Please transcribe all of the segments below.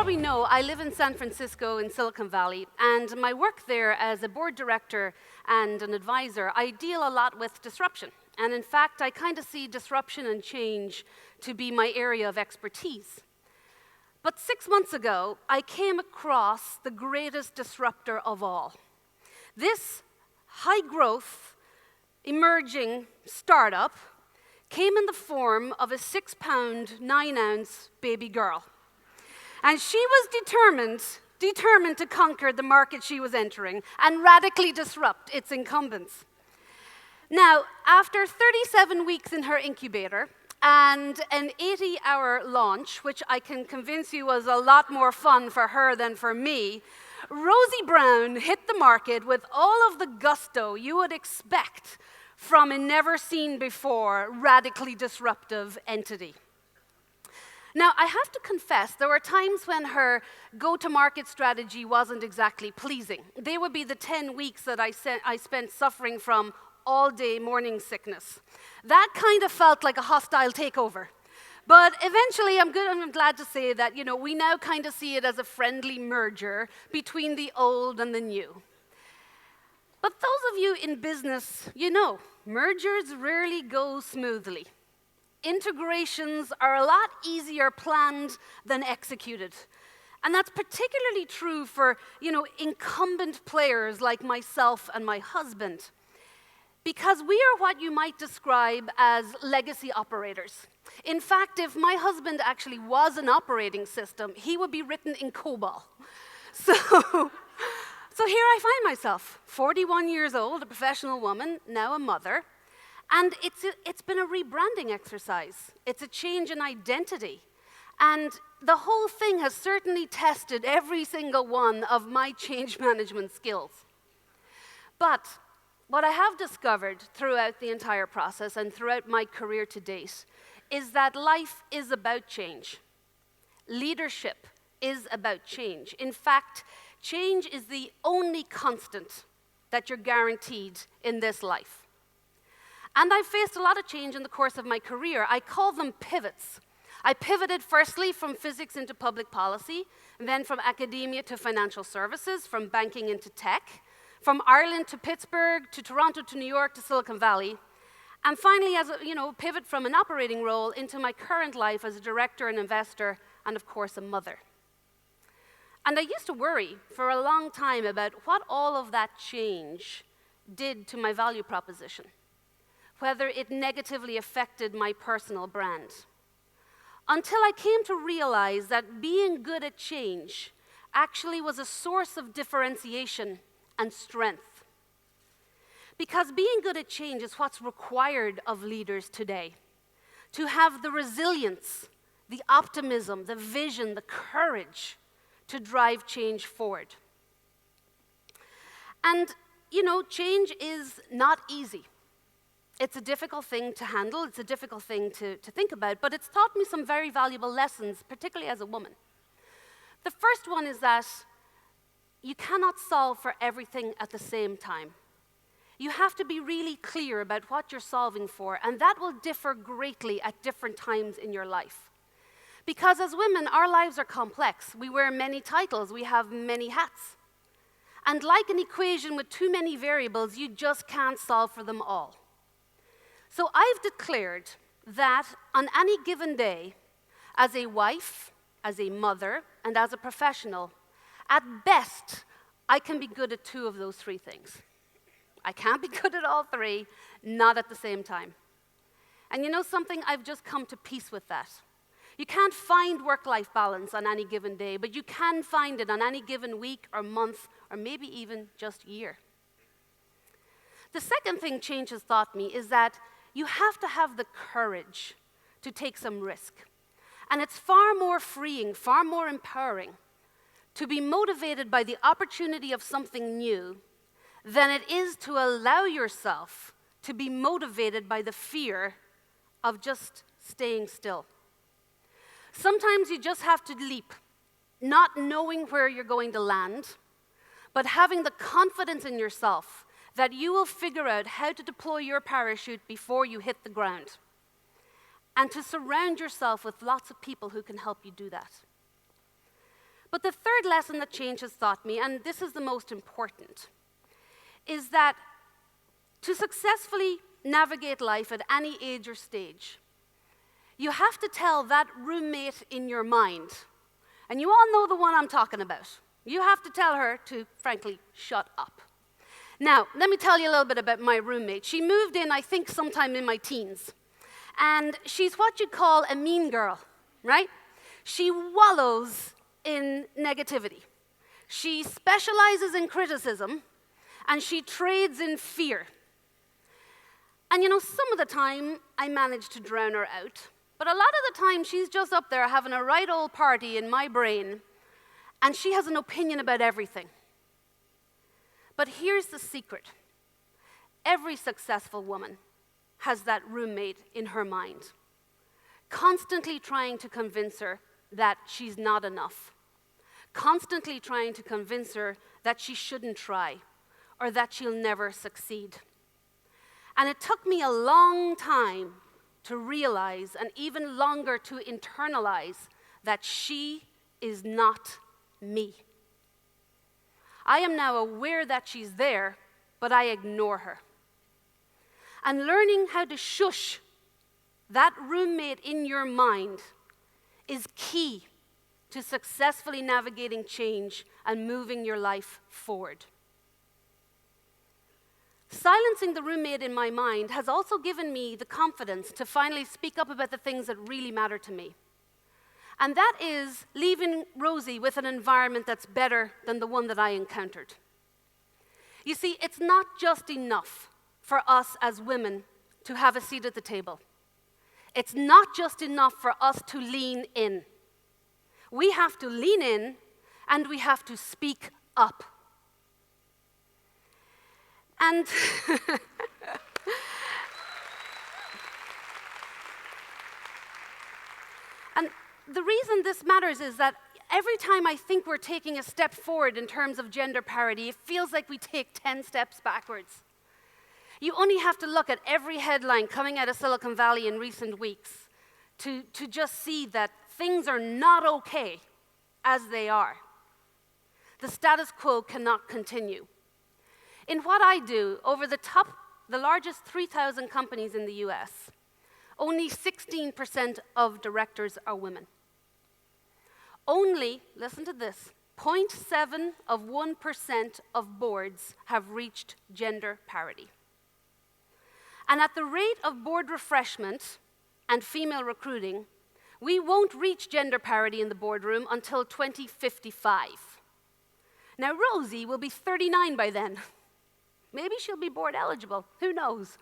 probably know, I live in San Francisco in Silicon Valley, and my work there as a board director and an advisor, I deal a lot with disruption. And in fact, I kind of see disruption and change to be my area of expertise. But 6 months ago, I came across the greatest disruptor of all. This high-growth, emerging startup came in the form of a 6-pound, 9-ounce baby girl. And she was determined to conquer the market she was entering and radically disrupt its incumbents. Now, after 37 weeks in her incubator and an 80-hour launch, which I can convince you was a lot more fun for her than for me, Rosie Brown hit the market with all of the gusto you would expect from a never-seen-before, radically disruptive entity. Now, I have to confess, there were times when her go-to-market strategy wasn't exactly pleasing. They would be the 10 weeks that I spent suffering from all-day morning sickness. That kind of felt like a hostile takeover. But eventually, I'm glad to say that, we now kind of see it as a friendly merger between the old and the new. But those of you in business, mergers rarely go smoothly. Integrations are a lot easier planned than executed. And that's particularly true for, incumbent players like myself and my husband. Because we are what you might describe as legacy operators. In fact, if my husband actually was an operating system, he would be written in COBOL. So here I find myself, 41 years old, a professional woman, now a mother, and it's been a rebranding exercise. It's a change in identity. And the whole thing has certainly tested every single one of my change management skills. But what I have discovered throughout the entire process and throughout my career to date is that life is about change. Leadership is about change. In fact, change is the only constant that you're guaranteed in this life. And I've faced a lot of change in the course of my career. I call them pivots. I pivoted firstly from physics into public policy, then from academia to financial services, from banking into tech, from Ireland to Pittsburgh, to Toronto to New York to Silicon Valley, and finally, as a pivot from an operating role into my current life as a director and investor, and of course, a mother. And I used to worry for a long time about what all of that change did to my value proposition, whether it negatively affected my personal brand. Until I came to realize that being good at change actually was a source of differentiation and strength. Because being good at change is what's required of leaders today. To have the resilience, the optimism, the vision, the courage to drive change forward. And, change is not easy. It's a difficult thing to handle, it's a difficult thing to think about, but it's taught me some very valuable lessons, particularly as a woman. The first one is that you cannot solve for everything at the same time. You have to be really clear about what you're solving for, and that will differ greatly at different times in your life. Because as women, our lives are complex. We wear many titles, we have many hats. And like an equation with too many variables, you just can't solve for them all. So I've declared that on any given day, as a wife, as a mother, and as a professional, at best, I can be good at 2 of those 3 things. I can't be good at all 3, not at the same time. And you know something? I've just come to peace with that. You can't find work-life balance on any given day, but you can find it on any given week or month, or maybe even just year. The second thing change has taught me is that you have to have the courage to take some risk. And it's far more freeing, far more empowering to be motivated by the opportunity of something new than it is to allow yourself to be motivated by the fear of just staying still. Sometimes you just have to leap, not knowing where you're going to land, but having the confidence in yourself that you will figure out how to deploy your parachute before you hit the ground, and to surround yourself with lots of people who can help you do that. But the third lesson that change has taught me, and this is the most important, is that to successfully navigate life at any age or stage, you have to tell that roommate in your mind, and you all know the one I'm talking about. You have to tell her to, frankly, shut up. Now, let me tell you a little bit about my roommate. She moved in, I think, sometime in my teens. And she's what you'd call a mean girl, right? She wallows in negativity. She specializes in criticism, and she trades in fear. And you know, some of the time, I manage to drown her out. But a lot of the time, she's just up there having a right old party in my brain, and she has an opinion about everything. But here's the secret. Every successful woman has that roommate in her mind, constantly trying to convince her that she's not enough, constantly trying to convince her that she shouldn't try, or that she'll never succeed. And it took me a long time to realize, and even longer to internalize, that she is not me. I am now aware that she's there, but I ignore her. And learning how to shush that roommate in your mind is key to successfully navigating change and moving your life forward. Silencing the roommate in my mind has also given me the confidence to finally speak up about the things that really matter to me. And that is leaving Rosie with an environment that's better than the one that I encountered. You see, it's not just enough for us as women to have a seat at the table. It's not just enough for us to lean in. We have to lean in, and we have to speak up. And and the reason this matters is that every time I think we're taking a step forward in terms of gender parity, it feels like we take 10 steps backwards. You only have to look at every headline coming out of Silicon Valley in recent weeks to just see that things are not okay as they are. The status quo cannot continue. In what I do, over the largest 3,000 companies in the US, only 16% of directors are women. Only, listen to this, 0.7% of boards have reached gender parity. And at the rate of board refreshment and female recruiting, we won't reach gender parity in the boardroom until 2055. Now, Rosie will be 39 by then. Maybe she'll be board eligible, who knows?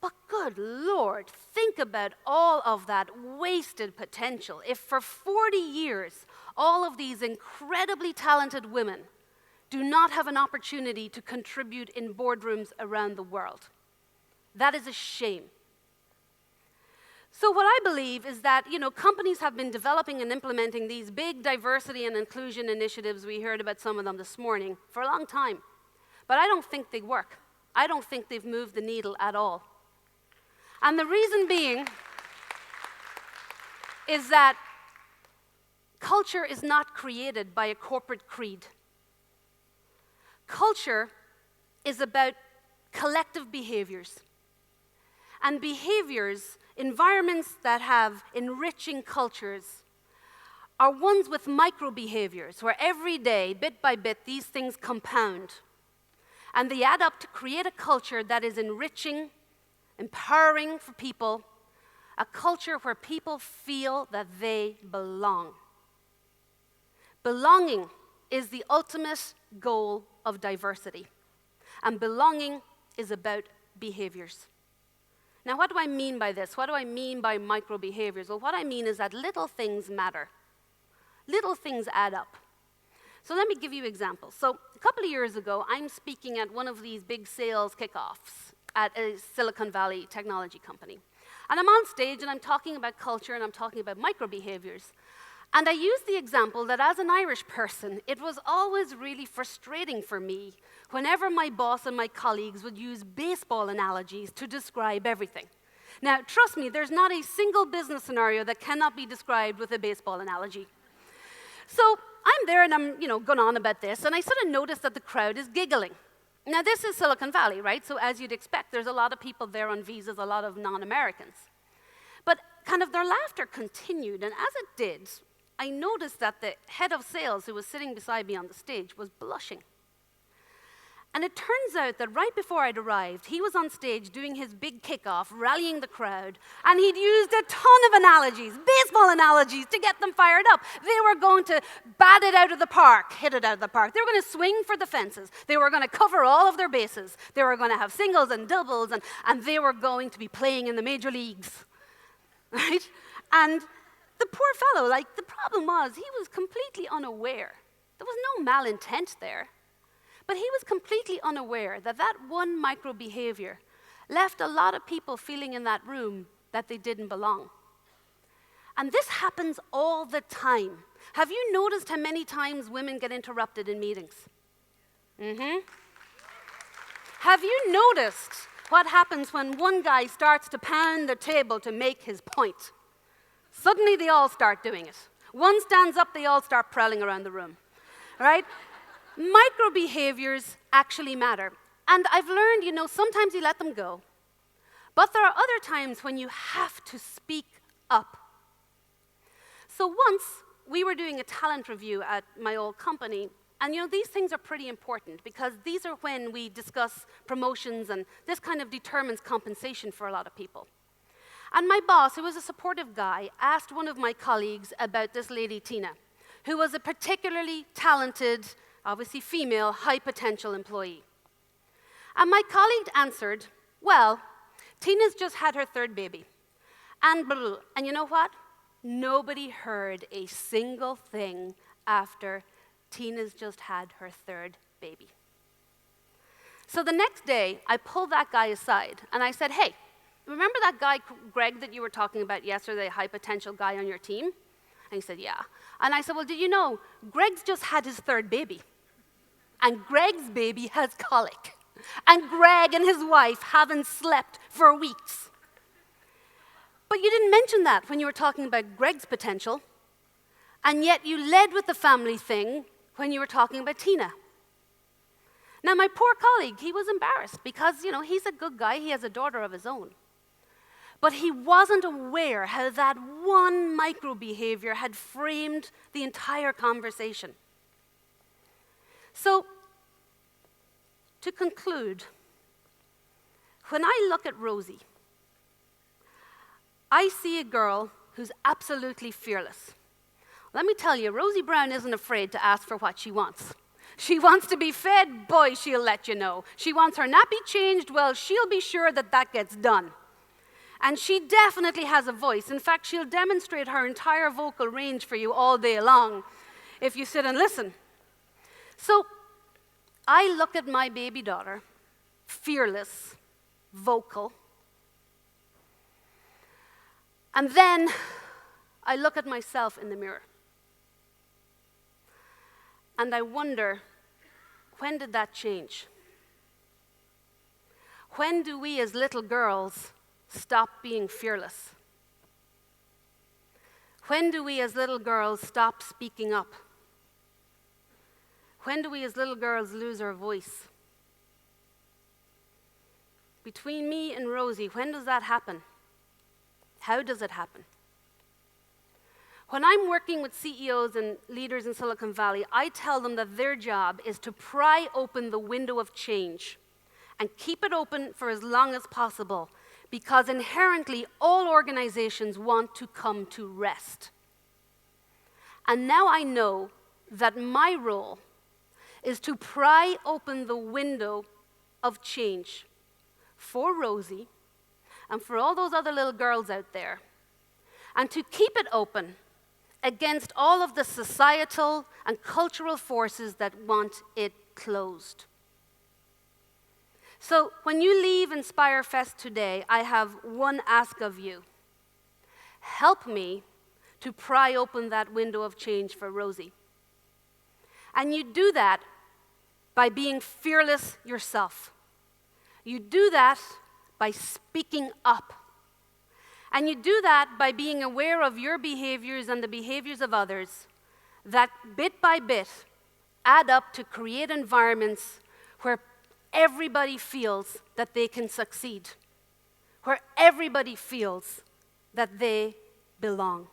But good Lord, think about all of that wasted potential. If for 40 years, all of these incredibly talented women do not have an opportunity to contribute in boardrooms around the world. That is a shame. So what I believe is that, companies have been developing and implementing these big diversity and inclusion initiatives. We heard about some of them this morning for a long time. But I don't think they work. I don't think they've moved the needle at all. And the reason being is that culture is not created by a corporate creed. Culture is about collective behaviors. And behaviors, environments that have enriching cultures, are ones with micro-behaviors, where every day, bit by bit, these things compound. And they add up to create a culture that is enriching, empowering for people, a culture where people feel that they belong. Belonging is the ultimate goal of diversity. And belonging is about behaviors. Now, what do I mean by this? What do I mean by micro-behaviors? Well, what I mean is that little things matter. Little things add up. So let me give you examples. So a couple of years ago, I'm speaking at one of these big sales kickoffs at a Silicon Valley technology company. And I'm on stage, and I'm talking about culture, and I'm talking about micro-behaviors. And I used the example that as an Irish person, it was always really frustrating for me whenever my boss and my colleagues would use baseball analogies to describe everything. Now, trust me, there's not a single business scenario that cannot be described with a baseball analogy. So I'm there and I'm, going on about this, and I sort of notice that the crowd is giggling. Now, this is Silicon Valley, right? So as you'd expect, there's a lot of people there on visas, a lot of non-Americans. But kind of their laughter continued, and as it did, I noticed that the head of sales, who was sitting beside me on the stage, was blushing. And it turns out that right before I'd arrived, he was on stage doing his big kickoff, rallying the crowd, and he'd used a ton of analogies, baseball analogies, to get them fired up. They were going to bat it out of the park, hit it out of the park. They were going to swing for the fences. They were going to cover all of their bases. They were going to have singles and doubles, and they were going to be playing in the major leagues, right? And the poor fellow, the problem was he was completely unaware. There was no malintent there. But he was completely unaware that that one micro behavior left a lot of people feeling in that room that they didn't belong. And this happens all the time. Have you noticed how many times women get interrupted in meetings? Have you noticed what happens when one guy starts to pound the table to make his point? Suddenly they all start doing it. One stands up, they all start prowling around the room, right? Micro behaviors actually matter. And I've learned, sometimes you let them go. But there are other times when you have to speak up. So once, we were doing a talent review at my old company, and these things are pretty important because these are when we discuss promotions, and this kind of determines compensation for a lot of people. And my boss, who was a supportive guy, asked one of my colleagues about this lady, Tina, who was a particularly talented, obviously female, high-potential employee. And my colleague answered, well, Tina's just had her third baby. And blah, blah, blah. And you know what? Nobody heard a single thing after Tina's just had her third baby. So the next day, I pulled that guy aside, and I said, hey, remember that guy, Greg, that you were talking about yesterday, high-potential guy on your team? And he said, yeah. And I said, well, did you know, Greg's just had his third baby. And Greg's baby has colic. And Greg and his wife haven't slept for weeks. But you didn't mention that when you were talking about Greg's potential. And yet you led with the family thing when you were talking about Tina. Now, my poor colleague, he was embarrassed because, he's a good guy. He has a daughter of his own. But he wasn't aware how that one micro behavior had framed the entire conversation. So, to conclude, when I look at Rosie, I see a girl who's absolutely fearless. Let me tell you, Rosie Brown isn't afraid to ask for what she wants. She wants to be fed, boy, she'll let you know. She wants her nappy changed, well, she'll be sure that that gets done. And she definitely has a voice. In fact, she'll demonstrate her entire vocal range for you all day long if you sit and listen. So I look at my baby daughter, fearless, vocal, and then I look at myself in the mirror. And I wonder, when did that change? When do we as little girls stop being fearless? When do we as little girls stop speaking up? When do we as little girls lose our voice? Between me and Rosie, when does that happen? How does it happen? When I'm working with CEOs and leaders in Silicon Valley, I tell them that their job is to pry open the window of change and keep it open for as long as possible, because inherently all organizations want to come to rest. And now I know that my role is to pry open the window of change for Rosie and for all those other little girls out there, and to keep it open against all of the societal and cultural forces that want it closed. So when you leave Inspirefest today, I have one ask of you. Help me to pry open that window of change for Rosie. And you do that by being fearless yourself. You do that by speaking up. And you do that by being aware of your behaviors and the behaviors of others that bit by bit add up to create environments where everybody feels that they can succeed, where everybody feels that they belong.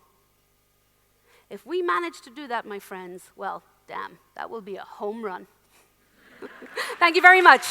If we manage to do that, my friends, well, damn, that will be a home run. Thank you very much.